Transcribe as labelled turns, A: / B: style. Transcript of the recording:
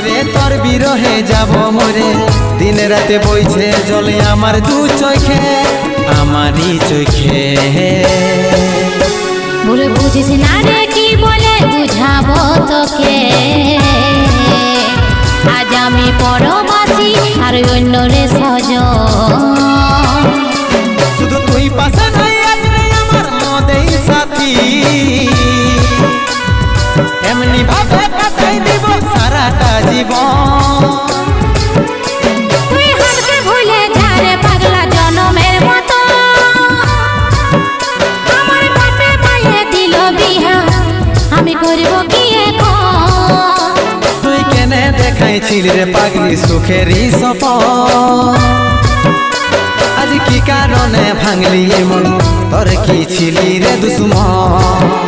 A: রে তোর বিরহে যাব মরে, দিন রাতে বইছে জলে আমার দু চোখে, আমারই চোখে।
B: বলে বুঝিস না রে কি বলে বুঝাবো তোকে, আজ আমি পরবাসী আর অন্য রে সজন।
A: শুধু তুই পাশে নাই আজ রে আমার মদেই সাথী, এমনি ভাবে কাটাই দিব সারাটা জীবন।
B: তুই হারকে ভুলে যা রে পাগলা জনমের মতো, আমার বাপে মায়ে দিল বিহা, আমি করব কি এখন?
A: তুই কেনে দেখাইছিলি রে পাগলি সুখেরই সপন, আজ কি কারণে ভাঙলি মন, তোর কি ছিলি রে দুশ্মন?